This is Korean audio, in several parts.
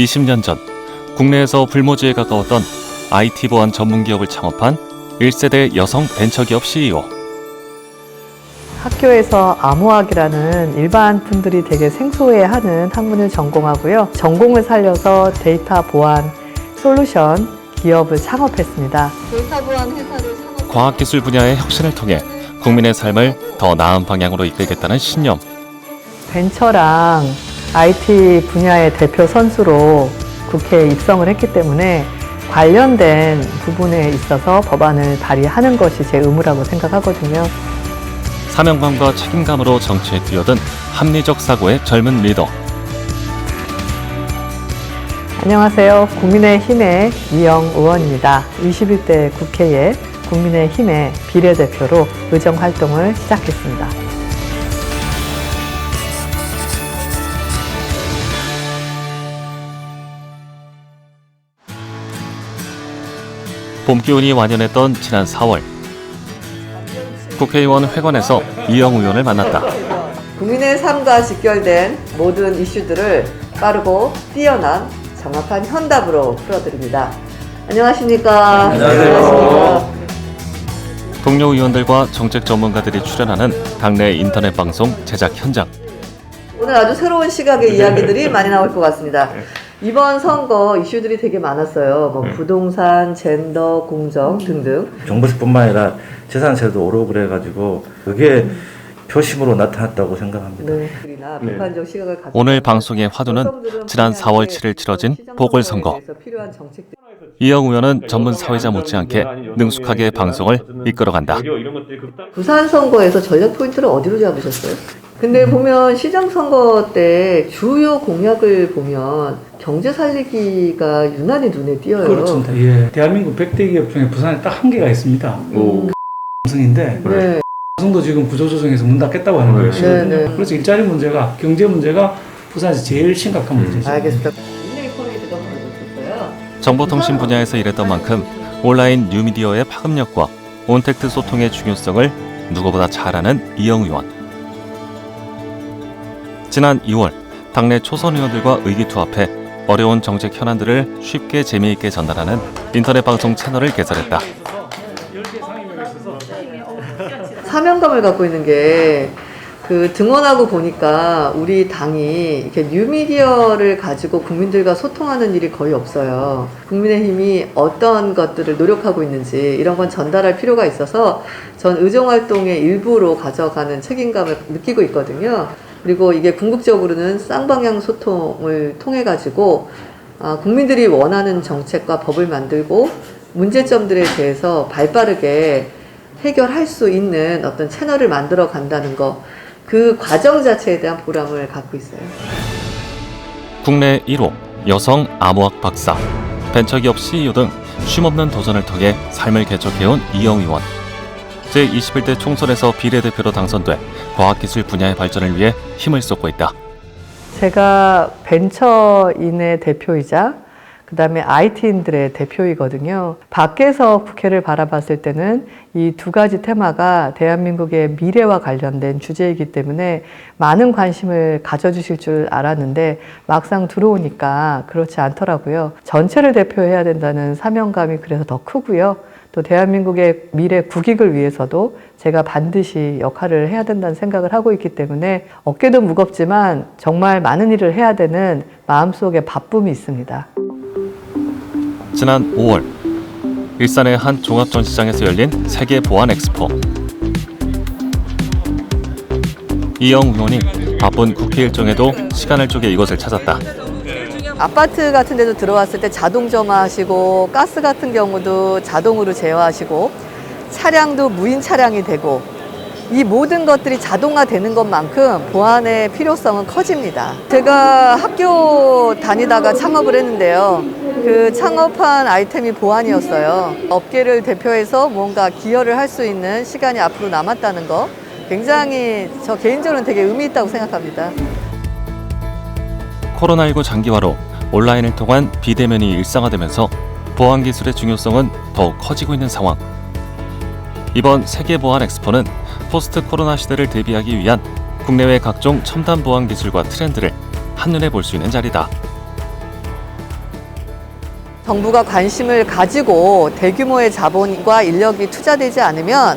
20년 전 국내에서 불모지에 가까웠던 IT 보안 전문 기업을 창업한 1세대 여성 벤처기업 CEO. 학교에서 암호학이라는 일반 분들이 되게 생소해하는 학문을 전공하고요. 전공을 살려서 데이터 보안 솔루션 기업을 창업했습니다. 데이터 보안 회사를 창업. 과학기술 분야의 혁신을 통해 국민의 삶을 더 나은 방향으로 이끌겠다는 신념. 벤처랑 IT 분야의 대표 선수로 국회에 입성을 했기 때문에 관련된 부분에 있어서 법안을 발의하는 것이 제 의무라고 생각하거든요. 사명감과 책임감으로 정치에 뛰어든 합리적 사고의 젊은 리더. 안녕하세요. 국민의힘의 이영 의원입니다. 21대 국회에 국민의힘의 비례대표로 의정활동을 시작했습니다. 봄 기운이 완연했던 지난 4월 국회의원 회관에서 이영 의원을 만났다. 국민의 삶과 직결된 모든 이슈들을 빠르고 뛰어난 정확한 현답으로 풀어드립니다. 안녕하십니까? 안녕하세요. 동료 의원들과 정책 전문가들이 출연하는 당내 인터넷 방송 제작 현장. 오늘 아주 새로운 시각의 이야기들이 많이 나올 것 같습니다. 이번 선거 이슈들이 되게 많았어요. 뭐 부동산, 젠더, 공정 등등. 종부세뿐만 아니라 재산세도 오르고 그래가지고 그게 표심으로 나타났다고 생각합니다. 네. 비판적 시각을 가지고 오늘 방송의 화두는 지난 4월 7일 치러진 보궐선거. 이영 의원은 전문 사회자 못지않게 능숙하게 방송을 이끌어간다. 부산 선거에서 전략 포인트를 어디로 잡으셨어요? 근데 보면 시장 선거 때 주요 공약을 보면 경제 살리기가 유난히 눈에 띄어요. 그렇습니다. 예. 대한민국 100대 기업 중에 부산에 딱 한 개가 있습니다. 삼성인데 네. 삼성도 지금 구조조정에서 문 닫겠다고 하는 것이거든요. 네. 그래서 일자리 문제가, 경제 문제가 부산에서 제일 심각한 문제죠. 알겠습니다. 인내의 포인트가 보여줬어요. 정보통신 분야에서 일했던 만큼 온라인 뉴미디어의 파급력과 온택트 소통의 중요성을 누구보다 잘 아는 이영 의원. 지난 2월 당내 초선 의원들과 의기투합해 어려운 정책 현안들을 쉽게 재미있게 전달하는 인터넷 방송 채널을 개설했다. 사명감을 갖고 있는 게 그 등원하고 보니까 우리 당이 이렇게 뉴미디어를 가지고 국민들과 소통하는 일이 거의 없어요. 국민의힘이 어떤 것들을 노력하고 있는지 이런 건 전달할 필요가 있어서 전 의정활동의 일부로 가져가는 책임감을 느끼고 있거든요. 그리고 이게 궁극적으로는 쌍방향 소통을 통해 가지고 국민들이 원하는 정책과 법을 만들고 문제점들에 대해서 발빠르게 해결할 수 있는 어떤 채널을 만들어 간다는 거, 그 과정 자체에 대한 보람을 갖고 있어요. 국내 1호 여성 암호학 박사, 벤처기업 CEO 등 쉼없는 도전을 통해 삶을 개척해온 이영 의원. 제21대 총선에서 비례대표로 당선돼 과학기술 분야의 발전을 위해 힘을 쏟고 있다. 제가 벤처인의 대표이자 그다음에 IT인들의 대표이거든요. 밖에서 국회를 바라봤을 때는 이 두 가지 테마가 대한민국의 미래와 관련된 주제이기 때문에 많은 관심을 가져주실 줄 알았는데 막상 들어오니까 그렇지 않더라고요. 전체를 대표해야 된다는 사명감이 그래서 더 크고요. 또 대한민국의 미래 국익을 위해서도 제가 반드시 역할을 해야 된다는 생각을 하고 있기 때문에 어깨도 무겁지만 정말 많은 일을 해야 되는 마음속에 바쁨이 있습니다. 지난 5월 일산의 한 종합전시장에서 열린 세계 보안 엑스포. 이영 의원이 바쁜 국회 일정에도 시간을 쪼개 이곳을 찾았다. 아파트 같은 데도 들어왔을 때 자동 점화하시고 가스 같은 경우도 자동으로 제어하시고 차량도 무인 차량이 되고 이 모든 것들이 자동화되는 것만큼 보안의 필요성은 커집니다. 제가 학교 다니다가 창업을 했는데요. 그 창업한 아이템이 보안이었어요. 업계를 대표해서 뭔가 기여를 할 수 있는 시간이 앞으로 남았다는 거 굉장히 저 개인적으로는 되게 의미 있다고 생각합니다. 코로나19 장기화로 온라인을 통한 비대면이 일상화되면서 보안기술의 중요성은 더욱 커지고 있는 상황. 이번 세계보안 엑스포는 포스트 코로나 시대를 대비하기 위한 국내외 각종 첨단 보안 기술과 트렌드를 한눈에 볼 수 있는 자리다. 정부가 관심을 가지고 대규모의 자본과 인력이 투자되지 않으면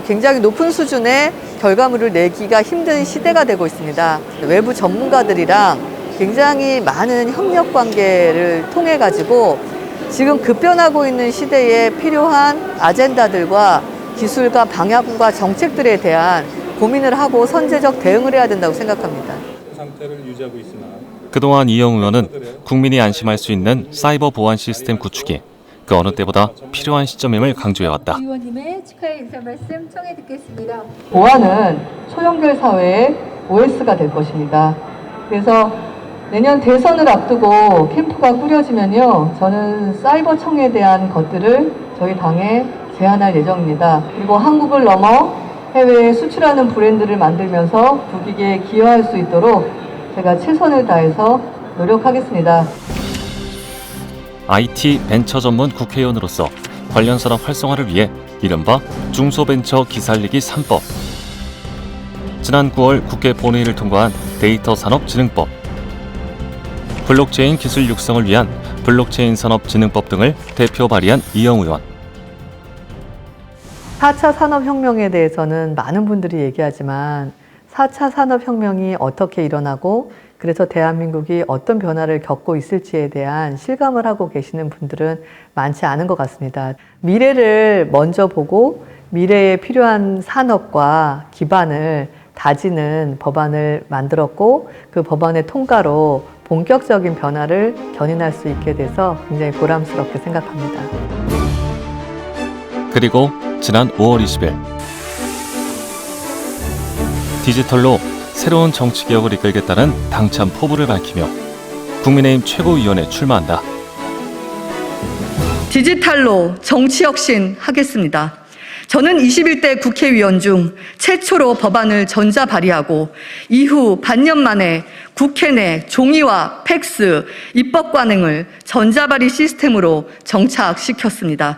굉장히 높은 수준의 결과물을 내기가 힘든 시대가 되고 있습니다. 외부 전문가들이랑 굉장히 많은 협력 관계를 통해 가지고 지금 급변하고 있는 시대에 필요한 아젠다들과 기술과 방향과 정책들에 대한 고민을 하고 선제적 대응을 해야 된다고 생각합니다. 상태를 유지하고 있으나 그동안 이영 의원은 국민이 안심할 수 있는 사이버 보안 시스템 구축이 그 어느 때보다 필요한 시점임을 강조해왔다. 의원님의 축하의 인사 말씀 청해 듣겠습니다. 보안은 소형별 사회의 OS가 될 것입니다. 그래서 내년 대선을 앞두고 캠프가 꾸려지면요, 저는 사이버청에 대한 것들을 저희 당에 제안할 예정입니다. 그리고 한국을 넘어 해외에 수출하는 브랜드를 만들면서 국익에 기여할 수 있도록 제가 최선을 다해서 노력하겠습니다. IT 벤처 전문 국회의원으로서 관련 산업 활성화를 위해 이른바 중소벤처 기살리기 3법, 지난 9월 국회 본회의를 통과한 데이터 산업진흥법, 블록체인 기술 육성을 위한 블록체인 산업진흥법 등을 대표 발의한 이영 의원. 4차 산업혁명에 대해서는 많은 분들이 얘기하지만 4차 산업혁명이 어떻게 일어나고 그래서 대한민국이 어떤 변화를 겪고 있을지에 대한 실감을 하고 계시는 분들은 많지 않은 것 같습니다. 미래를 먼저 보고 미래에 필요한 산업과 기반을 다지는 법안을 만들었고 그 법안의 통과로 본격적인 변화를 견인할 수 있게 돼서 굉장히 보람스럽게 생각합니다. 그리고 지난 5월 20일 디지털로 새로운 정치개혁을 이끌겠다는 당찬 포부를 밝히며 국민의힘 최고위원에 출마한다. 디지털로 정치혁신 하겠습니다. 저는 21대 국회의원 중 최초로 법안을 전자 발의하고 이후 반년 만에 국회 내 종이와 팩스, 입법 관행을 전자 발의 시스템으로 정착시켰습니다.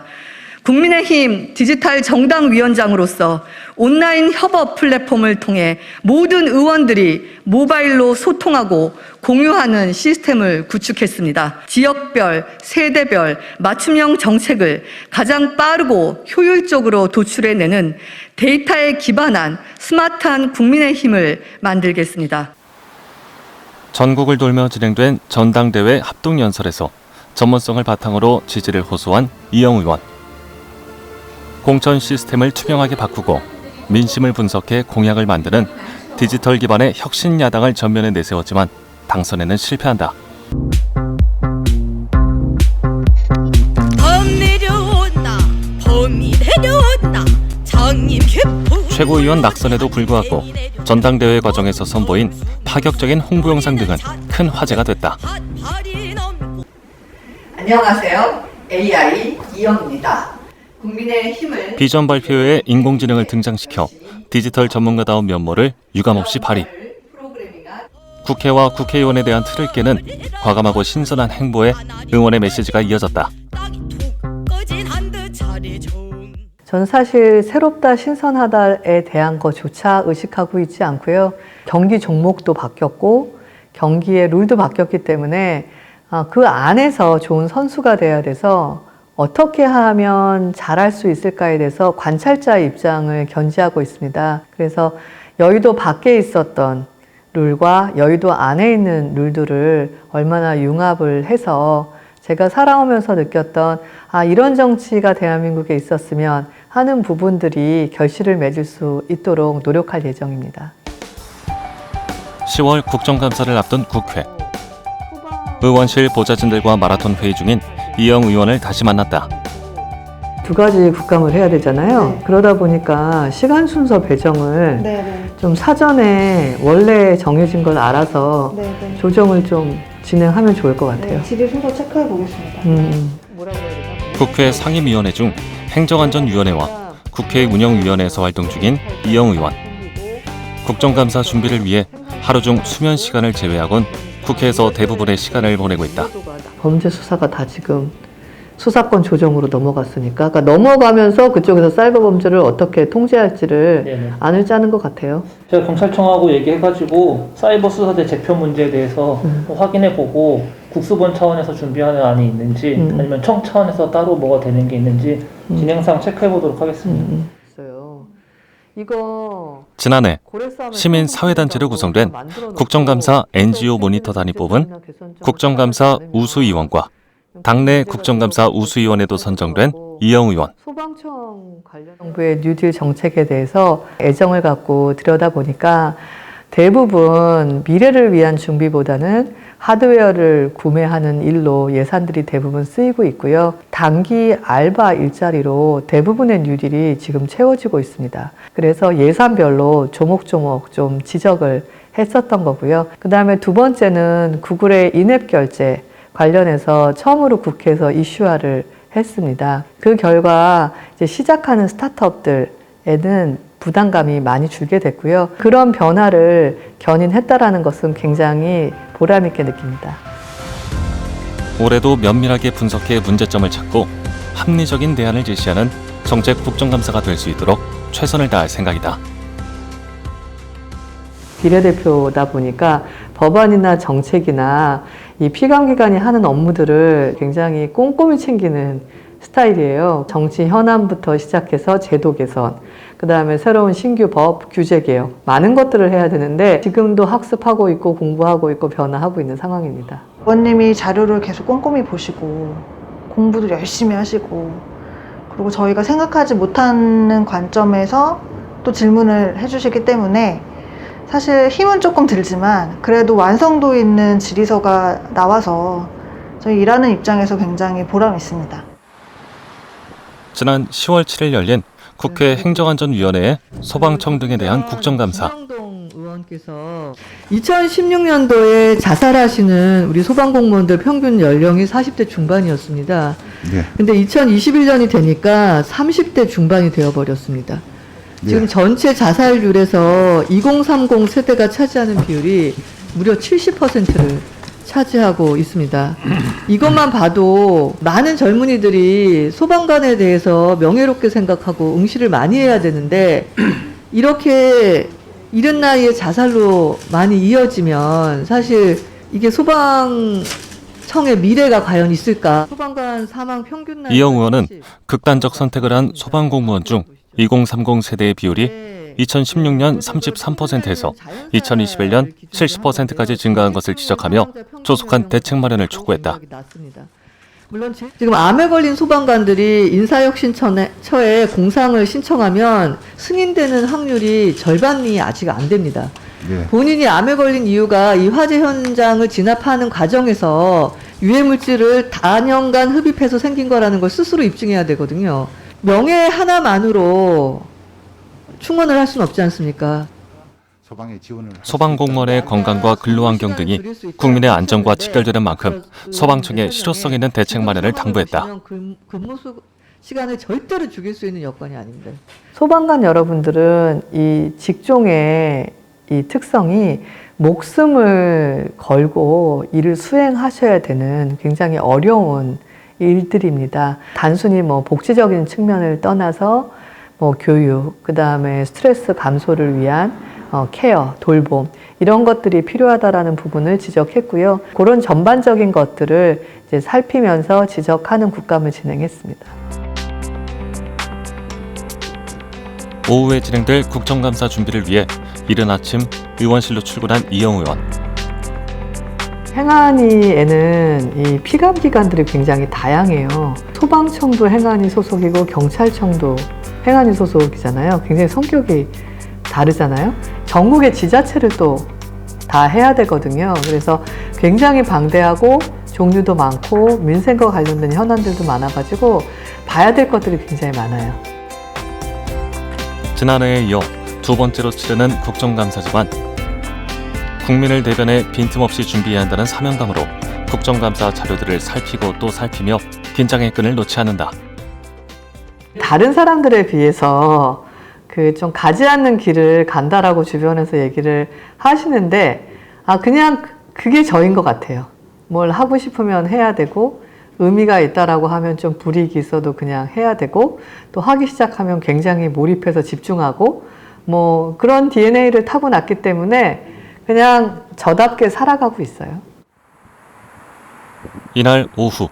국민의힘 디지털 정당위원장으로서 온라인 협업 플랫폼을 통해 모든 의원들이 모바일로 소통하고 공유하는 시스템을 구축했습니다. 지역별, 세대별 맞춤형 정책을 가장 빠르고 효율적으로 도출해내는 데이터에 기반한 스마트한 국민의힘을 만들겠습니다. 전국을 돌며 진행된 전당대회 합동연설에서 전문성을 바탕으로 지지를 호소한 이영 의원. 공천 시스템을 투명하게 바꾸고 민심을 분석해 공약을 만드는 디지털 기반의 혁신 야당을 전면에 내세웠지만 당선에는 실패한다. 범 내려온다 범이 내려온다 장님 개포 최고위원 낙선에도 불구하고 전당대회 과정에서 선보인 파격적인 홍보 영상 등은 큰 화제가 됐다. 안녕하세요. AI 이영입니다. 국민의 힘을 비전 발표회에 인공지능을 등장시켜 디지털 전문가다운 면모를 유감없이 발휘. 국회와 국회의원에 대한 틀을 깨는 과감하고 신선한 행보에 응원의 메시지가 이어졌다. 저는 사실 새롭다 신선하다에 대한 것조차 의식하고 있지 않고요. 경기 종목도 바뀌었고 경기의 룰도 바뀌었기 때문에 그 안에서 좋은 선수가 돼야 돼서 어떻게 하면 잘할 수 있을까에 대해서 관찰자의 입장을 견지하고 있습니다. 그래서 여의도 밖에 있었던 룰과 여의도 안에 있는 룰들을 얼마나 융합을 해서 제가 살아오면서 느꼈던 이런 정치가 대한민국에 있었으면 하는 부분들이 결실을 맺을 수 있도록 노력할 예정입니다. 10월 국정감사를 앞둔 국회. 의원실 보좌진들과 마라톤 회의 중인 이영 의원을 다시 만났다. 두 가지 국감을 해야 되잖아요. 그러다 보니까 시간 순서 배정을 좀 사전에 원래 정해진 걸 알아서 조정을 좀 진행하면 좋을 것 같아요. 질의 순서 체크해 보겠습니다. 국회 상임위원회 중 행정안전위원회와 국회 운영위원회에서 활동 중인 이영 의원. 국정감사 준비를 위해 하루 중 수면 시간을 제외하곤 국회에서 대부분의 시간을 보내고 있다. 범죄 수사가 다 지금 수사권 조정으로 넘어갔으니까 그러니까 넘어가면서 그쪽에서 사이버 범죄를 어떻게 통제할지를 안을 짜는 것 같아요. 제가 경찰청하고 얘기해가지고 사이버 수사대 제표 문제에 대해서 확인해보고 국수본 차원에서 준비하는 안이 있는지 아니면 청 차원에서 따로 뭐가 되는 게 있는지 진행상 체크해 보도록 하겠습니다. 있어요. 이거 지난해 고래싸움을 시민 사회단체로 구성된 국정감사 NGO 모니터단이 뽑은 국정감사 우수위원과 당내 국정감사 우수위원에도 선정된 이영 의원. 소방청 관련 정부의 뉴딜 정책에 대해서 애정을 갖고 들여다보니까 대부분 미래를 위한 준비보다는 하드웨어를 구매하는 일로 예산들이 대부분 쓰이고 있고요. 단기 알바 일자리로 대부분의 뉴딜이 지금 채워지고 있습니다. 그래서 예산별로 조목조목 좀 지적을 했었던 거고요. 그 다음에 두 번째는 구글의 인앱 결제 관련해서 처음으로 국회에서 이슈화를 했습니다. 그 결과 이제 시작하는 스타트업들에는 부담감이 많이 줄게 됐고요. 그런 변화를 견인했다라는 것은 굉장히 보람 있게 느낍니다. 올해도 면밀하게 분석해 문제점을 찾고 합리적인 대안을 제시하는 정책 국정감사가 될 수 있도록 최선을 다할 생각이다. 비례대표다 보니까 법안이나 정책이나 이 피감기관이 하는 업무들을 굉장히 꼼꼼히 챙기는 스타일이에요. 정치 현안부터 시작해서 제도 개선, 그 다음에 새로운 신규 법, 규제 개혁, 많은 것들을 해야 되는데 지금도 학습하고 있고 공부하고 있고 변화하고 있는 상황입니다. 의원님이 자료를 계속 꼼꼼히 보시고 공부도 열심히 하시고 그리고 저희가 생각하지 못하는 관점에서 또 질문을 해주시기 때문에 사실 힘은 조금 들지만 그래도 완성도 있는 질의서가 나와서 저희 일하는 입장에서 굉장히 보람 있습니다. 지난 10월 7일 열린 국회 행정안전위원회의 소방청 등에 대한 국정감사. 김영동 의원께서 2016년도에 자살하시는 우리 소방공무원들 평균 연령이 40대 중반이었습니다. 근데 2021년이 되니까 30대 중반이 되어버렸습니다. 지금 전체 자살률에서 2030 세대가 차지하는 비율이 무려 70%를 차지하고 있습니다. 이것만 봐도 많은 젊은이들이 소방관에 대해서 명예롭게 생각하고 응시를 많이 해야 되는데 이렇게 이른 나이에 자살로 많이 이어지면 사실 이게 소방청의 미래가 과연 있을까? 소방관 사망 평균 나이 이영 의원은 극단적 선택을 한 소방공무원 중 2030 세대의 비율이 2016년 33%에서 2021년 70%까지 증가한 것을 지적하며 조속한 대책 마련을 촉구했다. 물론 지금 암에 걸린 소방관들이 인사혁신처에 공상을 신청하면 승인되는 확률이 절반이 아직 안 됩니다. 본인이 암에 걸린 이유가 이 화재 현장을 진압하는 과정에서 유해물질을 다년간 흡입해서 생긴 거라는 걸 스스로 입증해야 되거든요. 명예 하나만으로 충원을 할 수는 없지 않습니까? 소방공무원의 건강과 근로환경 등이 국민의 안전과 직결되는 만큼 소방청의 실효성 있는 대책 마련을 당부했다. 근무 시간을 절대로 죽일 수 있는 여건이 아닙니다. 소방관 여러분들은 이 직종의 이 특성이 목숨을 걸고 일을 수행하셔야 되는 굉장히 어려운 일들입니다. 단순히 뭐 복지적인 측면을 떠나서 뭐 교육, 그 다음에 스트레스 감소를 위한 케어, 돌봄 이런 것들이 필요하다라는 부분을 지적했고요. 그런 전반적인 것들을 이제 살피면서 지적하는 국감을 진행했습니다. 오후에 진행될 국정감사 준비를 위해 이른 아침 의원실로 출근한 이영 의원. 행안위에는 이 피감 기관들이 굉장히 다양해요. 소방청도 행안위 소속이고 경찰청도 행안위 소속이잖아요. 굉장히 성격이 다르잖아요. 전국의 지자체를 또 다 해야 되거든요. 그래서 굉장히 방대하고 종류도 많고 민생과 관련된 현안들도 많아가지고 봐야 될 것들이 굉장히 많아요. 지난해에 이어 두 번째로 치르는 국정감사지만 국민을 대변해 빈틈없이 준비해야 한다는 사명감으로 국정감사 자료들을 살피고 또 살피며 긴장의 끈을 놓지 않는다. 다른 사람들에 비해서 그 좀 가지 않는 길을 간다라고 주변에서 얘기를 하시는데 그냥 그게 저인 것 같아요. 뭘 하고 싶으면 해야 되고 의미가 있다라고 하면 좀 불이익이 있어도 그냥 해야 되고 또 하기 시작하면 굉장히 몰입해서 집중하고 뭐 그런 DNA를 타고났기 때문에 그냥 저답게 살아가고 있어요. 이날 오후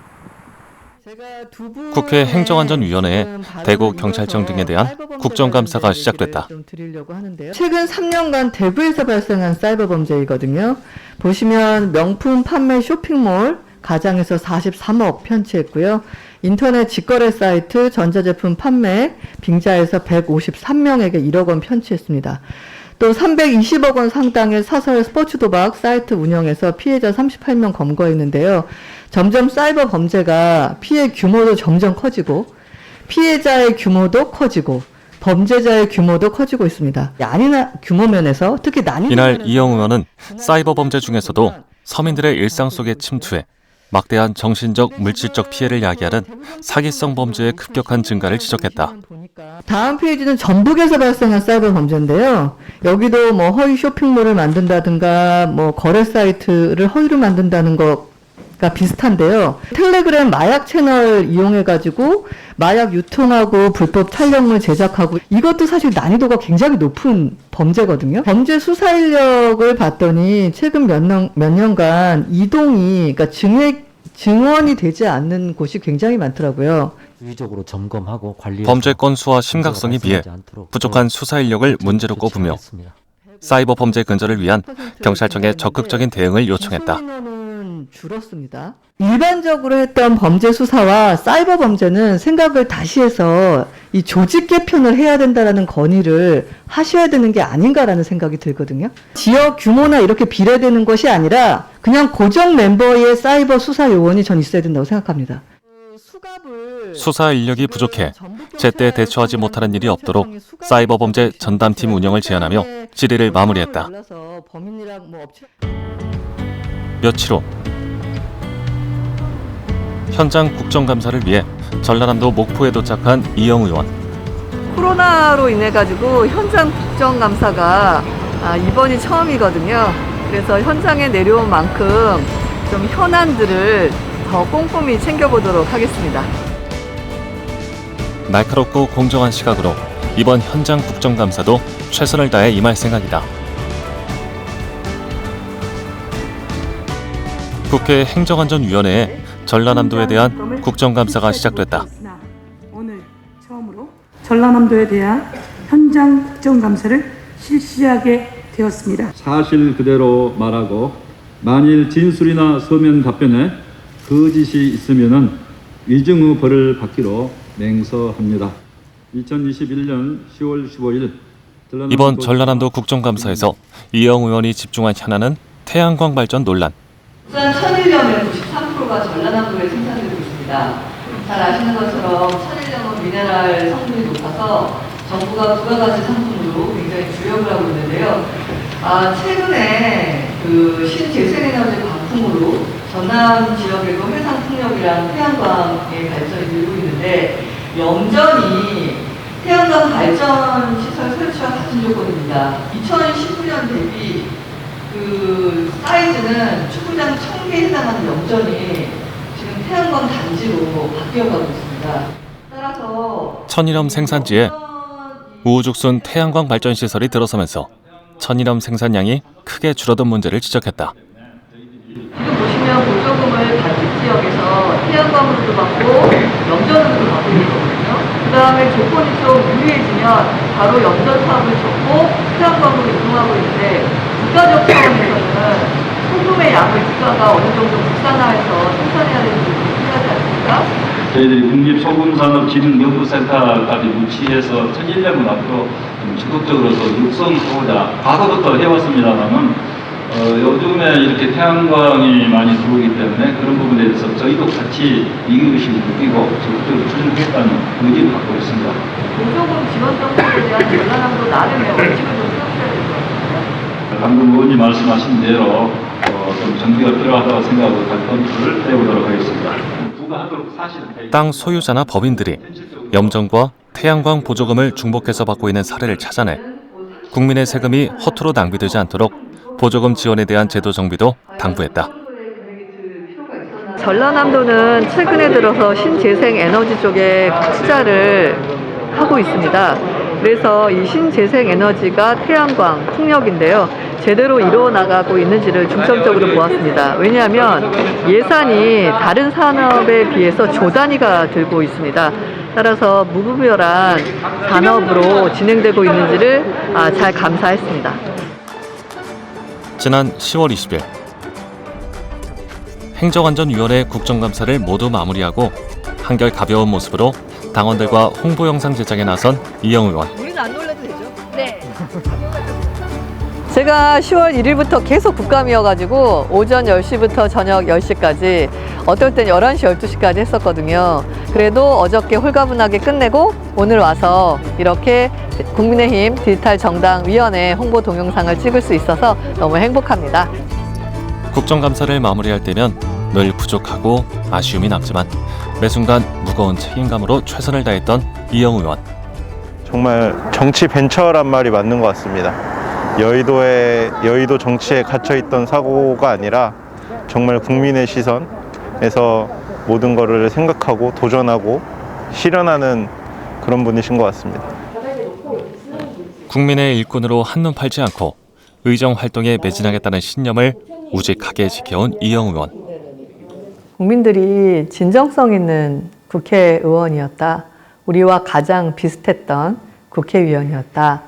국회 행정안전위원회에 대구 경찰청 등에 대한 국정감사가 시작됐다. 최근 3년간 대구에서 발생한 사이버 범죄이거든요. 보시면 명품 판매 쇼핑몰 가장에서 43억 편취했고요. 인터넷 직거래 사이트 전자제품 판매 빙자에서 153명에게 1억 원 편취했습니다. 또 320억 원 상당의 사설 스포츠 도박 사이트 운영에서 피해자 38명 검거했는데요. 점점 사이버 범죄가 피해 규모도 점점 커지고 피해자의 규모도 커지고 범죄자의 규모도 커지고 있습니다. 난이나 규모 면에서 특히 난이도 이날 면에서 이영 의원은 사이버 범죄 중에서도 서민들의 일상 속에 침투해 막대한 정신적, 물질적 피해를 야기하는 사기성 범죄의 급격한 증가를 지적했다. 다음 페이지는 전북에서 발생한 사이버 범죄인데요. 여기도 뭐 허위 쇼핑몰을 만든다든가 뭐 거래 사이트를 허위로 만든다는 것과 비슷한데요. 텔레그램 마약 채널 이용해가지고 마약 유통하고 불법 촬영물 제작하고 이것도 사실 난이도가 굉장히 높은 범죄거든요. 범죄 수사 인력을 봤더니 최근 몇 년간 이동이 그러니까 증원이 되지 않는 곳이 굉장히 많더라고요. 주기적으로 점검하고 관리 범죄 건수와 심각성에 비해 부족한 수사 인력을 문제로 꼽으며 사이버 범죄 근절을 위한 경찰청의 적극적인 대응을 요청했다. 줄었습니다. 일반적으로 했던 범죄 수사와 사이버 범죄는 생각을 다시 해서 이 조직 개편을 해야 된다라는 건의를 하셔야 되는 게 아닌가라는 생각이 들거든요. 지역 규모나 이렇게 비례되는 것이 아니라 그냥 고정 멤버의 사이버 수사 요원이 전 있어야 된다고 생각합니다. 수사 인력이 부족해 제때 대처하지 못하는 일이 없도록 사이버 범죄 전담팀 운영을 제안하며 질의를 마무리했다. 며칠 후 현장 국정감사를 위해 전라남도 목포에 도착한 이영 의원. 코로나로 인해 가지고 현장 국정감사가 이번이 처음이거든요. 그래서 현장에 내려온 만큼 좀 현안들을 더 꼼꼼히 챙겨보도록 하겠습니다. 날카롭고 공정한 시각으로 이번 현장 국정감사도 최선을 다해 임할 생각이다. 국회 행정안전위원회에 전라남도에 대한 국정감사가 시작됐다. 오늘 처음으로 전라남도에 대한 현장 국정감사를 실시하게 되었습니다. 사실 그대로 말하고 만일 진술이나 서면 답변에 거짓이 있으면은 위증 후 벌을 받기로 맹서합니다. 2021년 10월 15일 이번 전라남도 국정감사에서 이영 의원이 집중한 현안은 태양광 발전 논란. 우선 천일염의 93%가 전라남도에 생산되고 있습니다. 잘 아시는 것처럼 천일염은 미네랄 성분이 높아서 정부가 부가가치 상품으로 굉장히 주력을 하고 있는데요. 최근에 그 신재생에너지 광풍으로 전남 지역에도 해상풍력이랑 태양광의 발전이 늘고 있는데 염전이 태양광 발전 시설 설치와 같은 조건입니다. 2019년 대비 그 사이즈는 축구장 1000개에 해당하는 염전이 지금 태양광 단지로 바뀌어가고 있습니다. 따라서 천일염 생산지에 우후죽순 태양광 발전 시설이 들어서면서 천일염 생산량이 크게 줄어든 문제를 지적했다. 지금 보시면 보조금을 같은 지역에서 태양광으로도 받고 염전으로도 받고 있거든요. 그 다음에 조건이 좀 유리해지면 바로 염전 사업을 접고 태양광으로 이동하고 있는데 국가적 차원에서는 소금의 양을 국가가 어느 정도 국산화해서 생산해야 되는 부분이 필요하지 않습니까? 저희들이 국립소금산업진흥연구센터까지 무치해서 천일염을 앞으로 좀 적극적으로 육성하고자 과거부터 해왔습니다만은 요즘에 이렇게 태양광이 많이 들어오기 때문에 그런 부분에 대해서 저희도 같이 이기의식을 느끼고 적극적으로 추진하겠다는 의지를 갖고 있습니다. 보조금 지원 정책에 대한 전라남도 나름의 원칙을 좀 세우셔야 될 것 같습니다. 방금 의원님 말씀하신 대로 좀 정비가 필요하다고 생각하고 검토를 해보도록 하겠습니다. 땅 소유자나 법인들이 염전과 태양광 보조금을 중복해서 받고 있는 사례를 찾아내 국민의 세금이 허투루 낭비되지 않도록 보조금 지원에 대한 제도 정비도 당부했다. 전라남도는 최근에 들어서 신재생 에너지 쪽에 투자를 하고 있습니다. 그래서 이 신재생 에너지가 태양광, 풍력인데요. 제대로 이루어 나가고 있는지를 중점적으로 보았습니다. 왜냐하면 예산이 다른 산업에 비해서 조 단위가 들고 있습니다. 따라서 무분별한 산업으로 진행되고 있는지를 잘 감사했습니다. 지난 10월 20일 행정안전위원회 국정감사를 모두 마무리하고 한결 가벼운 모습으로 당원들과 홍보 영상 제작에 나선 이영 의원. 우리는 안 놀래도 되죠? 네. 제가 10월 1일부터 계속 국감이어가지고 오전 10시부터 저녁 10시까지 어떨 땐 11시, 12시까지 했었거든요. 그래도 어저께 홀가분하게 끝내고 오늘 와서 이렇게 국민의힘 디지털 정당위원회 홍보 동영상을 찍을 수 있어서 너무 행복합니다. 국정감사를 마무리할 때면 늘 부족하고 아쉬움이 남지만 매 순간 무거운 책임감으로 최선을 다했던 이영 의원. 정말 정치 벤처란 말이 맞는 것 같습니다. 여의도 정치에 갇혀있던 사고가 아니라 정말 국민의 시선에서 모든 것을 생각하고 도전하고 실현하는 그런 분이신 것 같습니다. 국민의 일꾼으로 한눈 팔지 않고 의정 활동에 매진하겠다는 신념을 우직하게 지켜온 이영 의원. 국민들이 진정성 있는 국회의원이었다. 우리와 가장 비슷했던 국회의원이었다.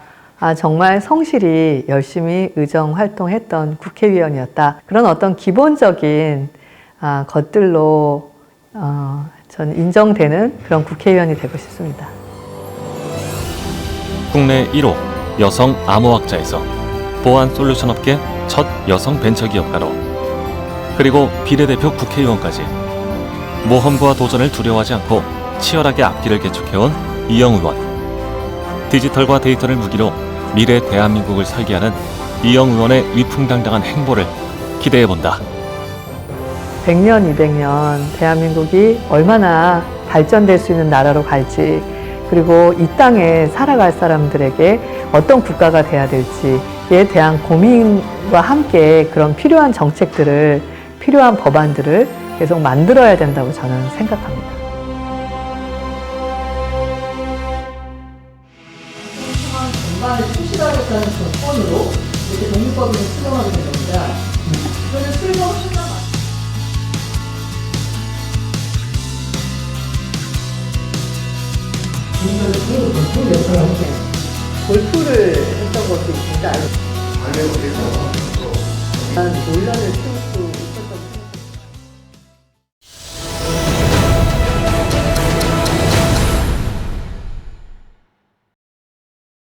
정말 성실히 열심히 의정 활동했던 국회의원이었다. 그런 어떤 기본적인 것들로 저는 인정되는 그런 국회의원이 되고 싶습니다. 국내 1호 여성 암호학자에서 보안 솔루션 업계 첫 여성 벤처기업가로 그리고 비례대표 국회의원까지 모험과 도전을 두려워하지 않고 치열하게 앞길을 개척해온 이영 의원. 디지털과 데이터를 무기로 미래 대한민국을 설계하는 이영 의원의 위풍당당한 행보를 기대해본다. 100년, 200년 대한민국이 얼마나 발전될 수 있는 나라로 갈지, 그리고 이 땅에 살아갈 사람들에게 어떤 국가가 돼야 될지에 대한 고민과 함께 그런 필요한 정책들을, 필요한 법안들을 계속 만들어야 된다고 저는 생각합니다. 전반을 출시하겠다는 조건으로 이렇게 독립법인을 수정하게 된 겁니다. 이거는 출범 하나 골프를 했던 것도 있습니다. 논란을 키울 수